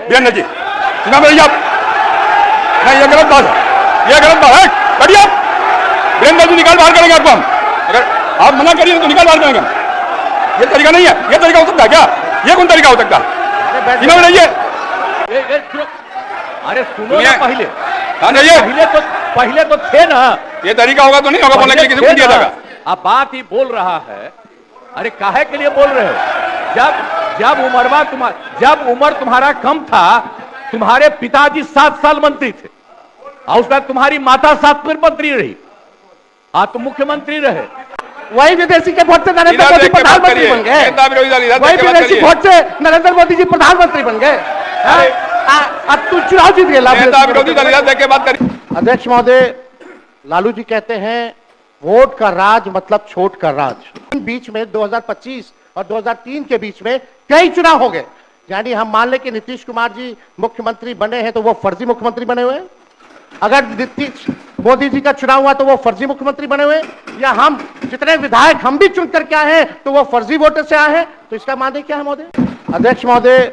वीरेंद्र जी चुनाव लड़िए आप। नहीं, ये गलत बात है, ये गलत बात है। करिए आप, वीरेंद्र जी निकाल बाहर करेंगे आपको हम। अगर आप मना करिए तो निकाल बाहर करेंगे हम। ये तरीका नहीं है, ये तरीका हो सकता है क्या? ये कौन तरीका हो सकता है? चुनाव लड़िए। अरे सुनो ना पहले। हाँ पहले तो थे ना। ये तरीका होगा तो नहीं होगा बोलने के लिए, किसी को दिया जाएगा। अब बात ही बोल रहा है। अरे काहे के लिए बोल रहे हो? जब उम्र तुम्हारा कम था, तुम्हारे पिताजी 7 साल मंत्री थे और उसके बाद तुम्हारी माता 7 मंत्री रही, आज तुम मुख्यमंत्री रहे। वही विदेशी के वोट से नरेंद्र मोदी प्रधानमंत्री बन गए। वही विदेशी वोट से नरेंद्र मोदी जी प्रधानमंत्री बन गए। अब तू चुनाव जीत गए। अध्यक्ष महोदय, लालू जी कहते हैं वोट का राज मतलब छोट का राज। बीच में 2025 और 2003 के बीच में कई चुनाव हो गए। यानी हम मान लें कि नीतीश कुमार जी मुख्यमंत्री बने हैं तो वो फर्जी मुख्यमंत्री बने हुए हैं। अगर नीतीश मोदी जी का चुनाव हुआ तो वो फर्जी मुख्यमंत्री बने हुए, या हम जितने विधायक हम भी चुन करके आए हैं तो वो फर्जी वोटर से आए हैं। तो इसका माने क्या है महोदय? अध्यक्ष महोदय,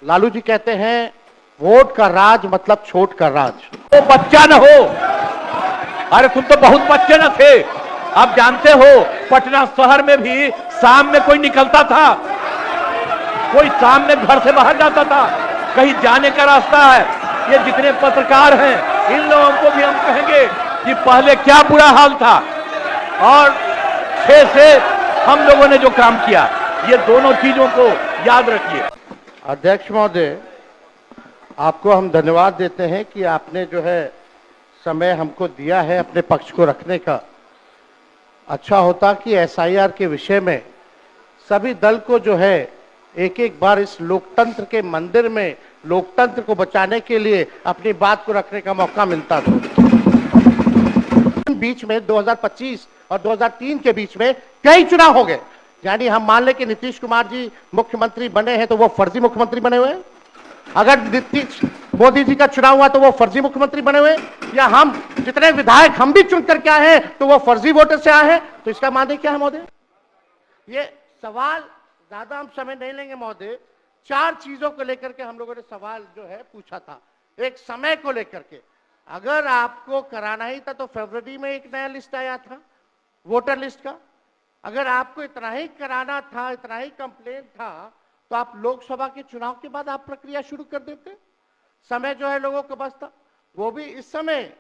लालू जी कहते हैं वोट का राज मतलब छोट का राज। तो बच्चा न हो। अरे तुम तो बहुत बच्चे न थे। आप जानते हो पटना शहर में भी शाम में कोई निकलता था, कोई शाम में घर से बाहर जाता था, कहीं जाने का रास्ता है। ये जितने पत्रकार हैं इन लोगों को भी हम कहेंगे कि पहले क्या बुरा हाल था और 6 से हम लोगों ने जो काम किया, ये दोनों चीजों को याद रखिए। अध्यक्ष महोदय, आपको हम धन्यवाद देते हैं कि आपने जो है समय हमको दिया है अपने पक्ष को रखने का। अच्छा होता कि एसआईआर के विषय में सभी दल को जो है एक एक बार इस लोकतंत्र के मंदिर में लोकतंत्र को बचाने के लिए अपनी बात को रखने का मौका मिलता था। बीच में 2025 और 2003 के बीच में कई चुनाव हो गए। यानी हम मान लें कि नीतीश कुमार जी मुख्यमंत्री बने हैं तो वो फर्जी मुख्यमंत्री बने हुए हैं। अगर नीतीश मोदी जी का चुनाव हुआ तो वो फर्जी मुख्यमंत्री बने हुए, या हम जितने विधायक हम भी चुन करके आए हैं तो वो फर्जी वोटर से आए हैं। तो इसका माने क्या है महोदय? ये सवाल ज्यादा हम समय नहीं लेंगे महोदय। 4 चीजों को लेकर के हम लोगों ने सवाल जो है पूछा था। एक समय को लेकर के, अगर आपको कराना ही था तो फरवरी में एक नया लिस्ट आया था वोटर लिस्ट का। अगर आपको इतना ही कराना था, इतना ही कंप्लेन था, तो आप लोकसभा के चुनाव के बाद आप प्रक्रिया शुरू कर देते। समय जो है लोगों को बचता, वो भी इस समय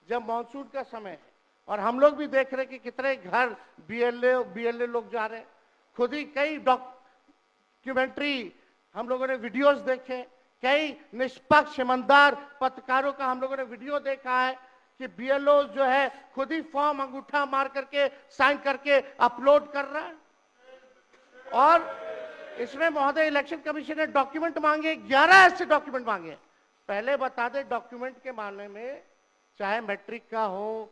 जब मॉनसून का समय है और हम लोग भी देख रहे हैं कि कितने घर बीएलए लोग जा रहे हैं। खुद ही कई डॉक्यूमेंट्री हम लोगों ने वीडियोस देखे, कई निष्पक्ष ईमानदार पत्रकारों का हम लोगों ने वीडियो देखा है कि बीएलओ जो है खुद ही फॉर्म अंगूठा मार करके साइन करके अपलोड कर रहा है। और इसमें महोदय इलेक्शन कमीशन ने डॉक्यूमेंट मांगे, 11 ऐसे डॉक्यूमेंट मांगे। पहले बता दें, डॉक्यूमेंट के मामले में चाहे मैट्रिक का हो,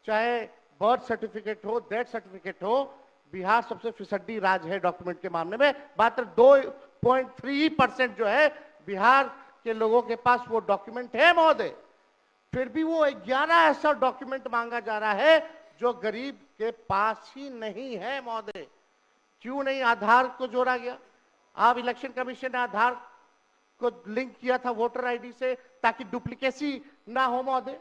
चाहे बर्थ सर्टिफिकेट हो, डेथ सर्टिफिकेट हो, बिहार सबसे फिसड्डी राज्य है डॉक्यूमेंट के मामले में। मात्र 2.3% जो है बिहार के लोगों के पास वो डॉक्यूमेंट है महोदय। फिर भी वो 11 ऐसा डॉक्यूमेंट मांगा जा रहा है जो गरीब के पास ही नहीं है महोदय। क्यों नहीं आधार को जोड़ा गया? आप इलेक्शन कमीशन ने आधार को लिंक किया था वोटर आईडी से ताकि डुप्लीकेसी ना हो महोदय।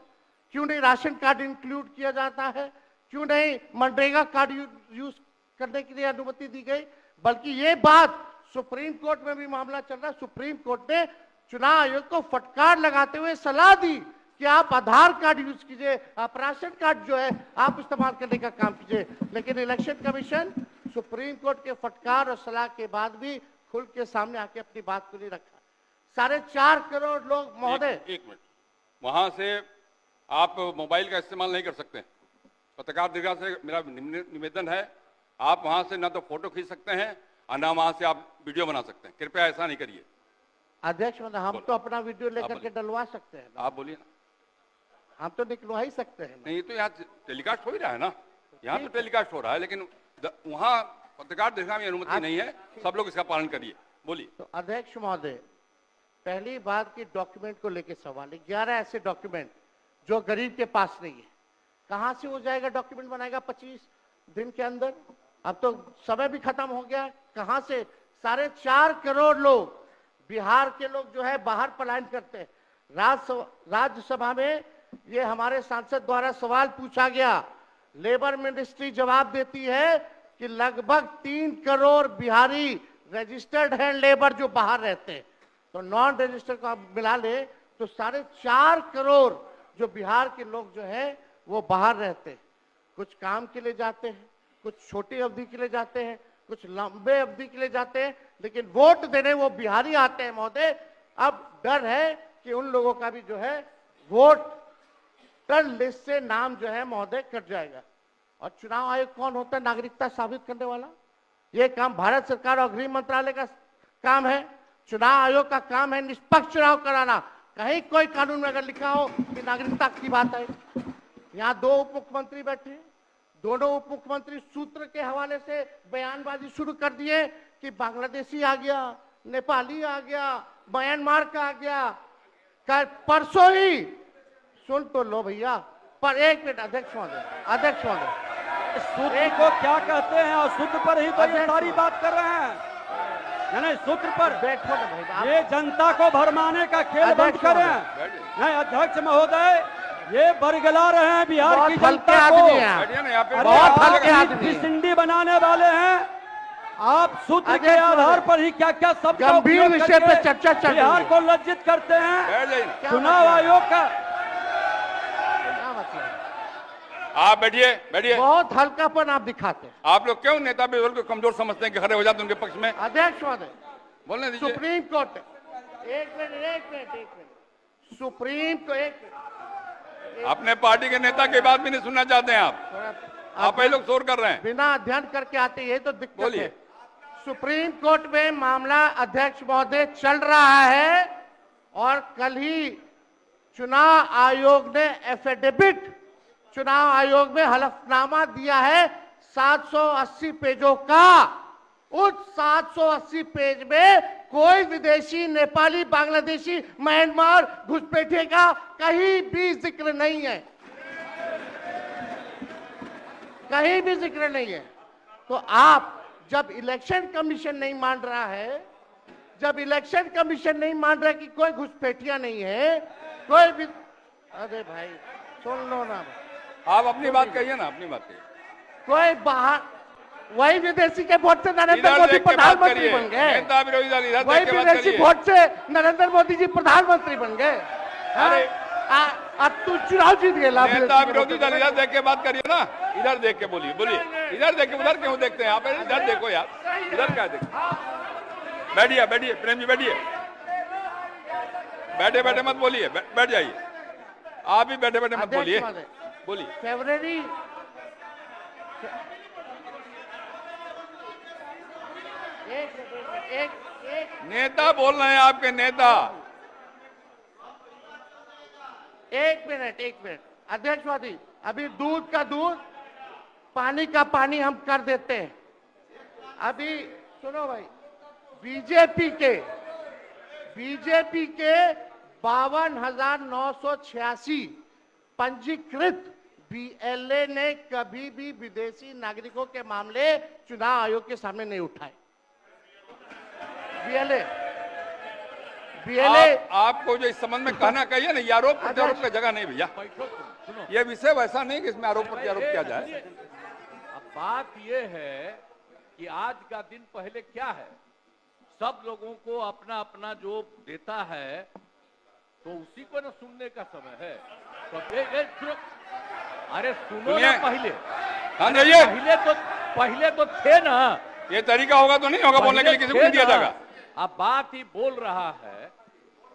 क्यों नहीं राशन कार्ड इंक्लूड किया जाता है? क्यों नहीं मनरेगा कार्ड यूज करने के लिए अनुमति दी गई? बल्कि ये बात सुप्रीम कोर्ट में भी मामला चल रहा है। सुप्रीम कोर्ट ने चुनाव आयोग को फटकार लगाते हुए सलाह दी कि आप आधार कार्ड यूज कीजिए, आप राशन कार्ड जो है आप इस्तेमाल करने का काम कीजिए। लेकिन इलेक्शन कमीशन सुप्रीम कोर्ट के फटकार और सलाह के बाद भी खुल के सामने आके अपनी बात को नहीं रखा। 4.5 करोड़ लोग महोदय। एक मिनट, वहां से आप मोबाइल का इस्तेमाल नहीं कर सकते। पत्रकार दीर्घा से मेरा निवेदन है, आप वहां से ना तो फोटो खींच सकते हैं और ना वहां से आप वीडियो बना सकते हैं। कृपया ऐसा नहीं करिए। अध्यक्ष महोदय, हम तो अपना वीडियो लेकर के डलवा सकते हैं। आप बोलिए ना। हम तो निकलवा ही सकते हैं। नहीं तो यहाँ टेलीकास्ट हो ही रहा है ना, यहाँ तो टेलीकास्ट हो रहा है, लेकिन वहाँ पत्रकार दीर्घा में अनुमति नहीं है। सब लोग इसका पालन करिए। बोलिए। तो अध्यक्ष महोदय, पहली बात की डॉक्यूमेंट को लेकर सवाल है। 11 ऐसे डॉक्यूमेंट जो गरीब के पास नहीं है, कहां से हो जाएगा? डॉक्यूमेंट बनाएगा 25 दिन के अंदर? अब तो समय भी खत्म हो गया है। कहां से? 4.5 करोड़ लोग बिहार के लोग जो है बाहर पलायन करते हैं। राज्यसभा में ये हमारे सांसद द्वारा सवाल पूछा गया, लेबर मिनिस्ट्री जवाब देती है कि लगभग 3 करोड़ बिहारी रजिस्टर्ड हैं लेबर जो बाहर रहते हैं, तो नॉन रजिस्टर्ड को आप मिला ले तो 4.5 करोड़ जो बिहार के लोग जो हैं वो बाहर रहते हैं। कुछ काम के लिए जाते हैं, कुछ छोटी अवधि के लिए जाते हैं, कुछ लंबे अवधि के लिए जाते हैं, लेकिन वोट देने वो बिहारी आते हैं महोदय। अब डर है कि उन लोगों का भी जो है वोटर लिस्ट से नाम जो है महोदय कट जाएगा। और चुनाव आयोग कौन होता है नागरिकता साबित करने वाला? ये काम भारत सरकार और गृह मंत्रालय का काम है। चुनाव आयोग का काम है निष्पक्ष चुनाव कराना। कहीं कोई कानून में अगर लिखा हो कि नागरिकता की बात है। यहाँ 2 उप मुख्यमंत्री बैठे, दोनों उप मुख्यमंत्री सूत्र के हवाले से बयानबाजी शुरू कर दिए कि बांग्लादेशी आ गया, नेपाली आ गया, म्यांमार का आ गया। कल परसों ही सुन तो लो भैया, पर एक मिनट अध्यक्ष महोदय, सूत्र को क्या कहते हैं और सूत्र पर ही तो ये सारी बात कर रहे हैं। नहीं सूत्र पर बैठो ना भाई, ये जनता को भरमाने का खेल बंद करें। नहीं अध्यक्ष महोदय, ये बरगला रहे हैं बिहार की जनता को, बहुत हल्के आदमी सिंडी बनाने वाले हैं। आप सूत्र के आधार पर ही क्या क्या सब गंभीर विषय पे चर्चा चल रही है। बिहार को लज्जित करते हैं। चुनाव आयोग का आप बैठिए बैठिए। बहुत हल्कापन आप दिखाते हैं। आप लोग क्यों नेता विरोध को कमजोर समझते हैं कि खड़े हो जाते हैं उनके पक्ष में? अध्यक्ष महोदय बोलने दीजिए। सुप्रीम कोर्ट, एक मिनट सुप्रीम को एक मिनट, अपने पार्टी के नेता की बात भी नहीं सुनना चाहते हैं आप ही लोग शोर कर रहे हैं। बिना अध्ययन करके आते ये तो दिक्कत बोलिए। है। सुप्रीम कोर्ट में मामला अध्यक्ष महोदय चल रहा है और कल ही चुनाव आयोग ने एफिडेविट, चुनाव आयोग में हलफनामा दिया है 780 पेजों का। उस 780 पेज में कोई विदेशी, नेपाली, बांग्लादेशी, म्यांमार घुसपैठिए का कहीं भी जिक्र नहीं है, कहीं भी जिक्र नहीं है। तो आप जब इलेक्शन कमीशन नहीं मान रहा है, जब इलेक्शन कमीशन नहीं मान रहा है कि कोई घुसपैठिया नहीं है, कोई भी, अरे भाई सुन लो ना, आप अपनी बात कहिए ना, अपनी बात कहिए। कोई बाहर, वही विदेशी के वोट से नरेंद्र मोदी प्रधानमंत्री बन गए, वही विदेशी वोट से नरेंद्र मोदी जी प्रधानमंत्री बन गए। अरे तू चुनाव जीत गए। नेता विरोधी दल इधर देख के बात करिए ना, इधर देख के बोलिए, इधर देख के, उधर क्यों देखते हैं आप? इधर देखो यार, इधर क्या देखो। बैठिए बैठिए प्रेम जी, बैठिए, बैठे बैठे मत बोलिए, बैठ जाइए। आप भी बैठे बैठे मत बोलिए, बोलिए। फरवरी एक नेता बोल रहे हैं, आपके नेता। एक मिनट अध्यक्षवादी, अभी दूध का दूध, पानी का पानी हम कर देते हैं। अभी सुनो भाई, बीजेपी के 52,986 पंजीकृत बीएलए ने कभी भी विदेशी नागरिकों के मामले चुनाव आयोग के सामने नहीं उठाए। बीएलए आपको जो इस संबंध में कहना कहिए ना, ये आरोप प्रत्यारोप का जगह नहीं भैया। ये विषय वैसा नहीं कि इसमें आरोप प्रत्यारोप किया जाए। अब बात ये है कि आज का दिन पहले क्या है, सब लोगों को अपना अपना जो देता है तो उसी को ना सुनने का समय है। तो सुनो, अरे सुनो ना पहले, पहले तो थे ना। ये तरीका होगा तो नहीं होगा बोलने के लिए, किसी को नहीं दिया जाएगा। अब बात ही बोल रहा है।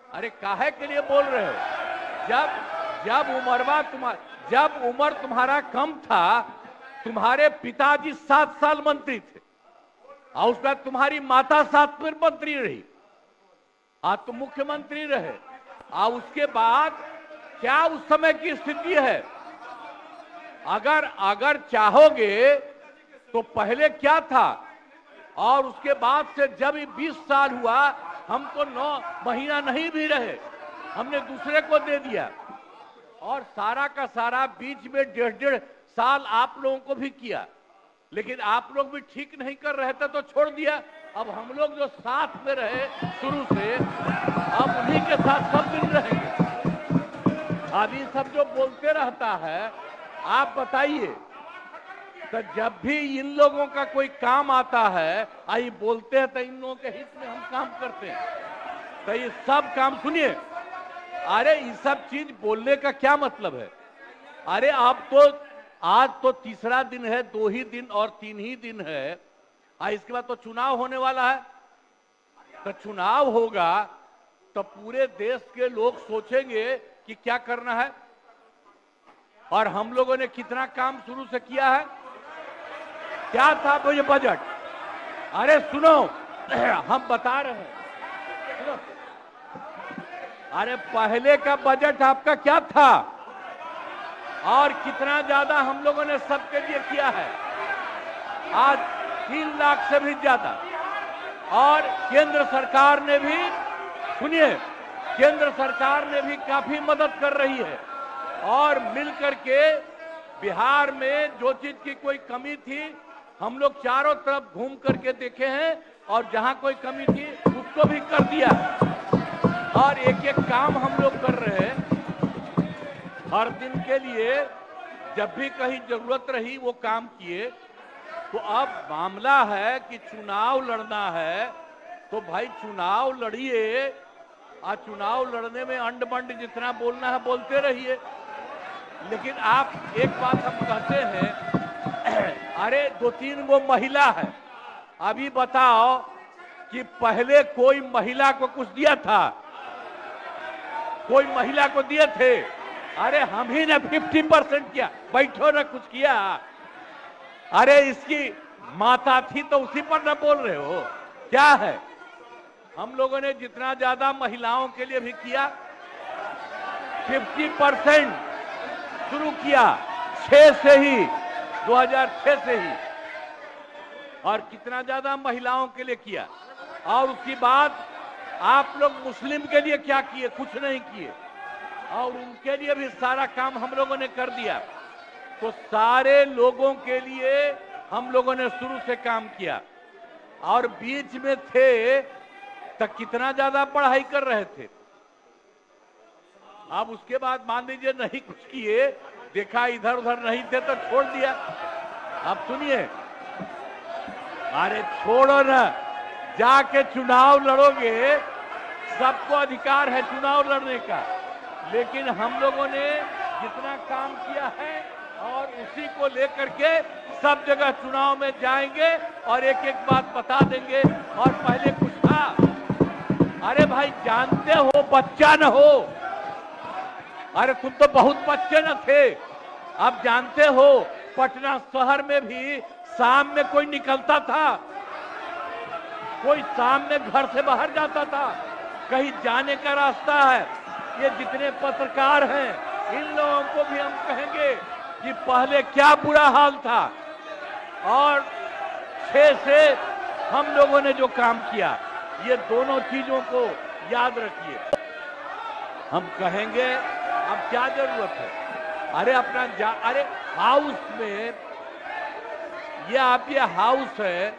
अरे काहे के लिए बोल रहे हो? जब उम्र तुम्हारा कम था, तुम्हारे पिताजी 7 साल मंत्री थे और उसमें तुम्हारी माता 7 मंत्री रही, आज तुम मुख्यमंत्री रहे। और उसके बाद क्या उस समय की स्थिति है? अगर चाहोगे तो पहले क्या था और उसके बाद से जब 20 साल हुआ, हम तो 9 महीना नहीं भी रहे, हमने दूसरे को दे दिया। और सारा का सारा बीच में 1.5 साल आप लोगों को भी किया, लेकिन आप लोग भी ठीक नहीं कर रहे थे तो छोड़ दिया। अब हम लोग जो साथ में रहे शुरू से, अब उन्हीं के साथ सब दिन रहेंगे। अभी सब जो बोलते रहता है, आप बताइए, तो जब भी इन लोगों का कोई काम आता है, आई बोलते हैं तो इन लोगों के हित में हम काम करते हैं। तो ये सब काम सुनिए, अरे ये सब चीज बोलने का क्या मतलब है? अरे आप तो आज तो तीसरा दिन है, 2 ही दिन और 3 ही दिन है, इसके बाद तो चुनाव होने वाला है। तो चुनाव होगा तो पूरे देश के लोग सोचेंगे कि क्या करना है, और हम लोगों ने कितना काम शुरू से किया है। क्या था वो ये बजट? अरे सुनो, हम बता रहे हैं, सुनो। अरे पहले का बजट आपका क्या था और कितना ज्यादा हम लोगों ने सबके लिए किया है? आज 3 लाख से भी ज्यादा। और केंद्र सरकार ने भी, सुनिए, केंद्र सरकार ने भी काफी मदद कर रही है, और मिलकर के बिहार में जो चीज की कोई कमी थी, हम लोग चारों तरफ घूम करके देखे हैं, और जहां कोई कमी थी उसको भी कर दिया। और एक एक काम हम लोग कर रहे हैं हर दिन के लिए। जब भी कहीं जरूरत रही वो काम किए। तो अब मामला है कि चुनाव लड़ना है, तो भाई चुनाव लड़िए, और चुनाव लड़ने में अंड बंड जितना बोलना है बोलते रहिए। लेकिन आप एक बात हम कहते हैं, अरे 2-3 वो महिला है, अभी बताओ कि पहले कोई महिला को कुछ दिया था? कोई महिला को दिए थे? अरे हम ही ने 50% किया, बैठो ना कुछ किया। अरे इसकी माता थी तो उसी पर ना बोल रहे हो? क्या है, हम लोगों ने जितना ज्यादा महिलाओं के लिए भी किया, 50% शुरू किया 6 से ही, 2006 से ही। और कितना ज्यादा महिलाओं के लिए किया। और उसके बाद आप लोग मुस्लिम के लिए क्या किए? कुछ नहीं किए। और उनके लिए भी सारा काम हम लोगों ने कर दिया। तो सारे लोगों के लिए हम लोगों ने शुरू से काम किया। और बीच में थे तो कितना ज्यादा पढ़ाई कर रहे थे। अब उसके बाद मान लीजिए नहीं कुछ किए, देखा इधर उधर नहीं थे तो छोड़ दिया। अब सुनिए, अरे छोड़ो ना, जाके चुनाव लड़ोगे, सबको अधिकार है चुनाव लड़ने का। लेकिन हम लोगों ने जितना काम किया है, और उसी को लेकर के सब जगह चुनाव में जाएंगे और एक एक बात बता देंगे। और पहले कुछ था, अरे भाई जानते हो बच्चा न हो, अरे तुम तो बहुत बच्चे न थे। अब जानते हो पटना शहर में भी शाम में कोई निकलता था? कोई शाम में घर से बाहर जाता था? कहीं जाने का रास्ता है? ये जितने पत्रकार हैं, इन लोगों को भी हम कहेंगे कि पहले क्या बुरा हाल था, और 6 से हम लोगों ने जो काम किया, ये दोनों चीजों को याद रखिए। हम कहेंगे अब क्या जरूरत है? अरे अपना अरे हाउस में, ये हाउस है,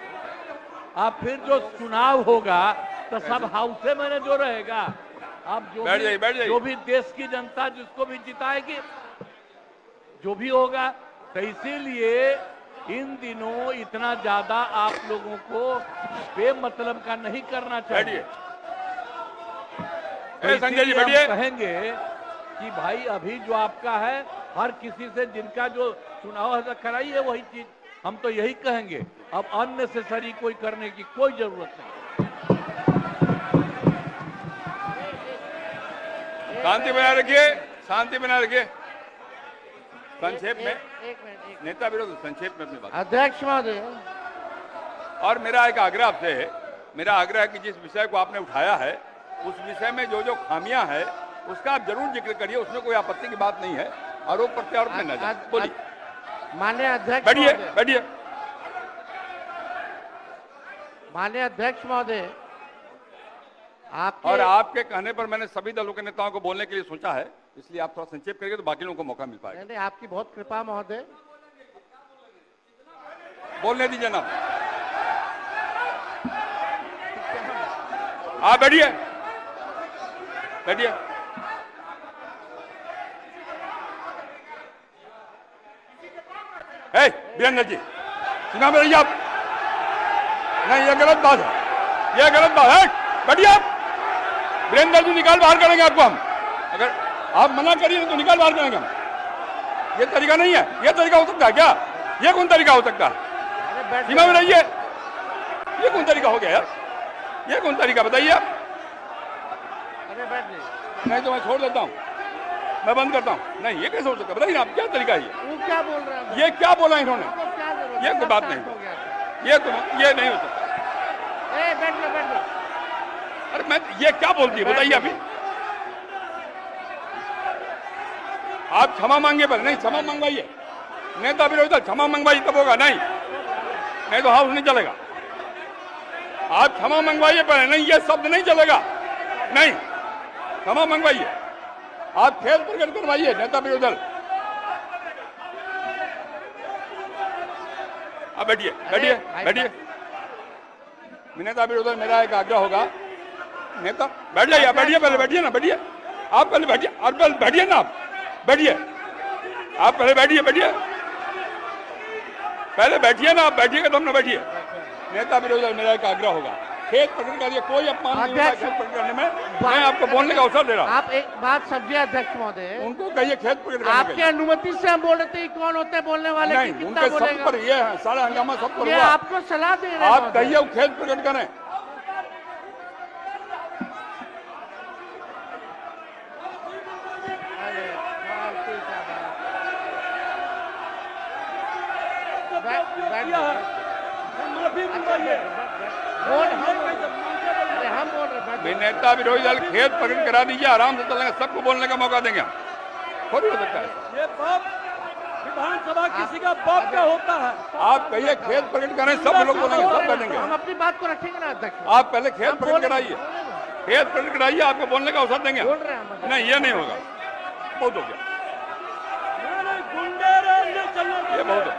अब फिर जो चुनाव होगा तो सब हाउस में जो रहेगा। अब जो भी देश की जनता जिसको भी जिताएगी, जो भी होगा। तो इसीलिए इन दिनों इतना ज्यादा आप लोगों को बेमतलब का नहीं करना चाहिए। तो संजय जी इसीलिए हम कहेंगे कि भाई अभी जो आपका है, हर किसी से जिनका जो चुनाव है कराइए वही चीज। हम तो यही कहेंगे, अब अननेसेसरी कोई करने की कोई जरूरत नहीं। शांति बनाए रखिए, शांति बनाए रखिए। संक्षेप में, एक मिनट, नेता विरोध, संक्षेप में अपनी बात। अध्यक्ष महोदय, और मेरा एक आग्रह आपसे है, मेरा आग्रह है कि जिस विषय को आपने उठाया है, उस विषय में जो जो खामियां हैं उसका आप जरूर जिक्र करिए, उसमें कोई आपत्ति की बात नहीं है। आरोप प्रत्यारोप में न जाए। बोलिए। माननीय अध्यक्ष बैठिए, महोदय, बैठिए। माननीय अध्यक्ष महोदय, और आपके कहने पर मैंने सभी दलों के नेताओं को बोलने के लिए सोचा है, इसलिए आप थोड़ा संक्षेप करेंगे तो बाकी लोगों को मौका मिल पाएगा। नहीं, आपकी बहुत कृपा महोदय। बोलने दीजिए ना। आप बैठिए, बैठिए। वीरेंद्र जी, सुना मेरी आप? नहीं, ये गलत बात है, ये गलत बात है। बैठिए आप। वीरेंद्र जी, निकाल बाहर करेंगे आपको हम। अगर आप मना करिए तो निकाल बाहर करेंगे हम। ये तरीका नहीं है। ये तरीका हो सकता है क्या? ये कौन तरीका हो सकता है? सीमा में रहिए। ये कौन तरीका हो गया यार? ये कौन तरीका बताइए आप? नहीं तो मैं छोड़ देता हूँ, मैं बंद करता हूँ। नहीं, ये कैसे हो सकता है? बताइए आप, क्या तरीका है ये? वो क्या बोल रहे हैं? ये क्या बोला इन्होंने? ये कोई बात हो नहीं, गया। ये नहीं हो सकता। बैठ लो। अरे मैं, ये क्या बोलती है बताइए अभी? आप क्षमा मांगे पर नहीं, क्षमा मंगवाइए। नेता विरोधी दल क्षमा मंगवाइए तब होगा। नहीं तो हाउस नहीं चलेगा। आप क्षमा मंगवाइए पर नहीं, ये शब्द नहीं चलेगा। नहीं, क्षमा मंगवाइए। आप खेद प्रकट करवाइए नेता विरोधी दल। आप बैठिए, बैठिए। नेता विरोधी दल, मेरा एक आग्रह होगा। नेता बैठ जाइए, बैठिए, पहले बैठिए ना, बैठिए आप, पहले बैठिए। और पहले बैठिए ना आप, बैठिए आप, पहले बैठिए, पहले बैठिए ना आप, बैठिएगा तब ना बैठिए। नेता विरोधी दल, मेरा एक आग्रह होगा, खेद प्रकट करिए। कोई अपमान नहीं होगा खेद प्रकट करने में। मैं आपको बोलने का अवसर दे रहा हूँ। आप एक बात समझिए अध्यक्ष महोदय, उनको कहिए खेद प्रकट करने आपके अनुमति से हम बोल रहे थे, कौन होते हैं बोलने वाले? नहीं, उनके सब पर ये है, सारा हंगामा सब पर ये हुआ। आपको सलाह दे रहे हैं। आप कहिए वो खेद प्रकट करें। नेता विरोधी दल खेद प्रकट करा दीजिए, आराम से चलेंगे, सबको बोलने का मौका देंगे हम। थोड़ी हो सकता है ये बाप विधानसभा किसी का बाप का होता है। आप कहिए खेद प्रकट करें, सब लोग बोलेंगे, सब बैठेंगे। हम अपनी बात को रखेंगे ना अध्यक्ष। आप पहले खेद प्रकट कराइए, खेद प्रकट कराइए, आपको बोलने का अवसर देंगे। नहीं, ये नहीं होगा, बहुत हो गया, गुंडे ये बहुत है।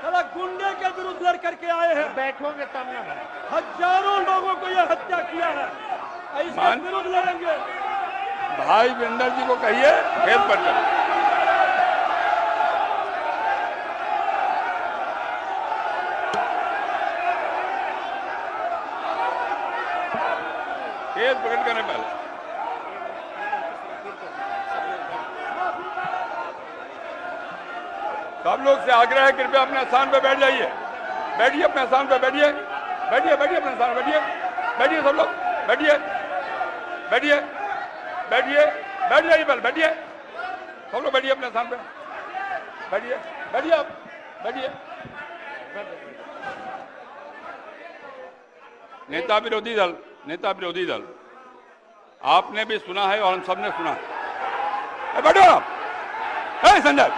साला गुंडे के विरुद्ध लड़ करके आए हैं। बैठोगे तब ना। हजारों लोगों को यह हत्या किया है, इसके विरुद्ध लड़ेंगे। भाई वीरेंद्र जी को कहिए खेद प्रकट करें। खेद प्रकट करने पहले सब लोग से आग्रह है, कृपया अपने स्थान पे बैठ जाइए। बैठिए अपने स्थान पे, बैठिए अपने स्थान पे, बैठिए सब लोग, बैठ जाइए पहले, बैठिए सब लोग, बैठिए अपने स्थान पे, बैठिए आप, बैठिए। नेता विरोधी दल आपने भी सुना है और हम सब ने सुना है। बैठो आप। संजय,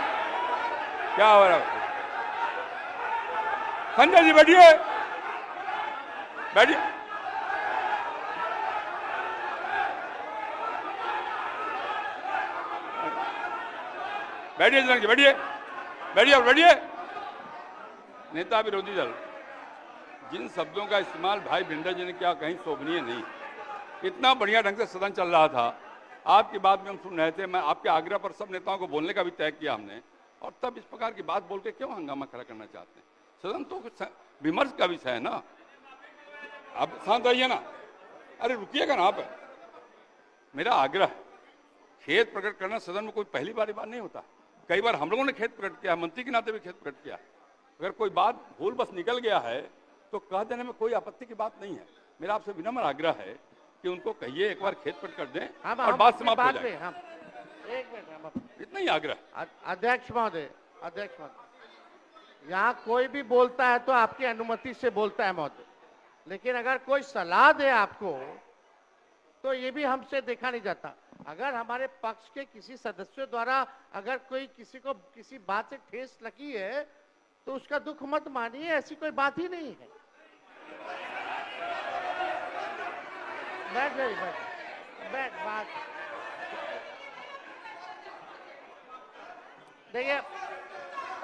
क्या हो रहा है? संजय जी बैठिए, बैठिए। बैठिए। नेता विरोधी दल, जिन शब्दों का इस्तेमाल भाई भिंडर जी ने किया, कहीं शोभनीय नहीं। इतना बढ़िया ढंग से सदन चल रहा था, आपकी बात में हम सुन रहे थे। मैं आपके आग्रह पर सब नेताओं को बोलने का भी तय किया हमने, और तब इस प्रकार की बात बोल के क्यों हंगामा खड़ा करना चाहते हैं? सदन तो विमर्श का विषय है ना। आप शांत रहिए ना। अरे रुकिएगा ना आप। मेरा आग्रह, खेद प्रकट करना सदन में कोई पहली बार नहीं होता। कई बार हम लोगों ने खेद प्रकट किया, मंत्री के नाते भी खेद प्रकट किया। अगर कोई बात भूल बस निकल गया है तो कह देने में कोई आपत्ति की बात नहीं है। मेरा आपसे विनम्र आग्रह है कि उनको कहिए एक बार खेद प्रकट कर दें और बात समाप्त हो जाए। इतना ही आग्रह। अध्यक्ष महोदय, यहाँ कोई भी बोलता है तो आपकी अनुमति से बोलता है महोदय, लेकिन अगर कोई सलाह दे आपको तो ये भी हमसे देखा नहीं जाता। अगर हमारे पक्ष के किसी सदस्यों द्वारा अगर कोई किसी को किसी बात से ठेस लगी है तो उसका दुख मत मानिए, ऐसी कोई बात ही नहीं है। बैठ बात देखिए,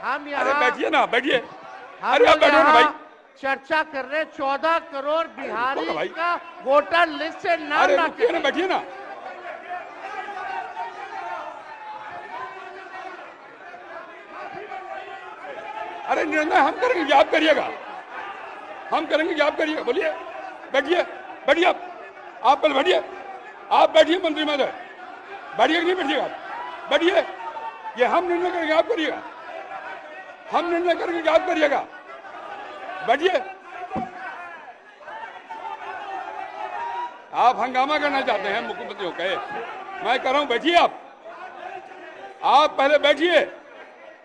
हम यहाँ, अरे बैठिए ना, बैठिए। हम अरे आप बैठो ना भाई, चर्चा कर रहे 14 करोड़ भाई। बिहारी का वोटर लिस्ट से नाम अरे ना रुकिए ना, बैठिए ना। अरे निर्णय हम करेंगे, आप करिएगा, हम करेंगे, आप करिएगा। बोलिए, बैठिए, बैठिए आप पहले बैठिए, आप बैठिए मंत्री महोदय, बैठिए कि नहीं बैठिएगा? बैठिए, ये हम निर्णय करेंगे, आप करिएगा, हम निर्णय करेंगे, आप करिएगा। बैठिए। आप हंगामा करना चाहते हैं मुख्यमंत्री होकर, मैं कह रहा हूं बैठिए। आप पहले बैठिए,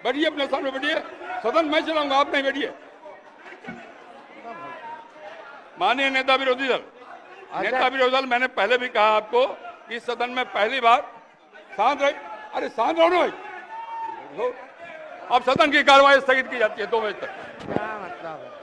बैठिए, अपने सामने बैठिए। सदन मैं चलाऊंगा, आप नहीं, बैठिए। माननीय नेता विरोधी दल, नेता विरोधी दल, मैंने पहले भी कहा आपको इस सदन में पहली बार शांत रहे। अरे शांत रहो ना भाई। अब सदन की कार्रवाई स्थगित की जाती है 2 बजे तक। क्या मतलब है?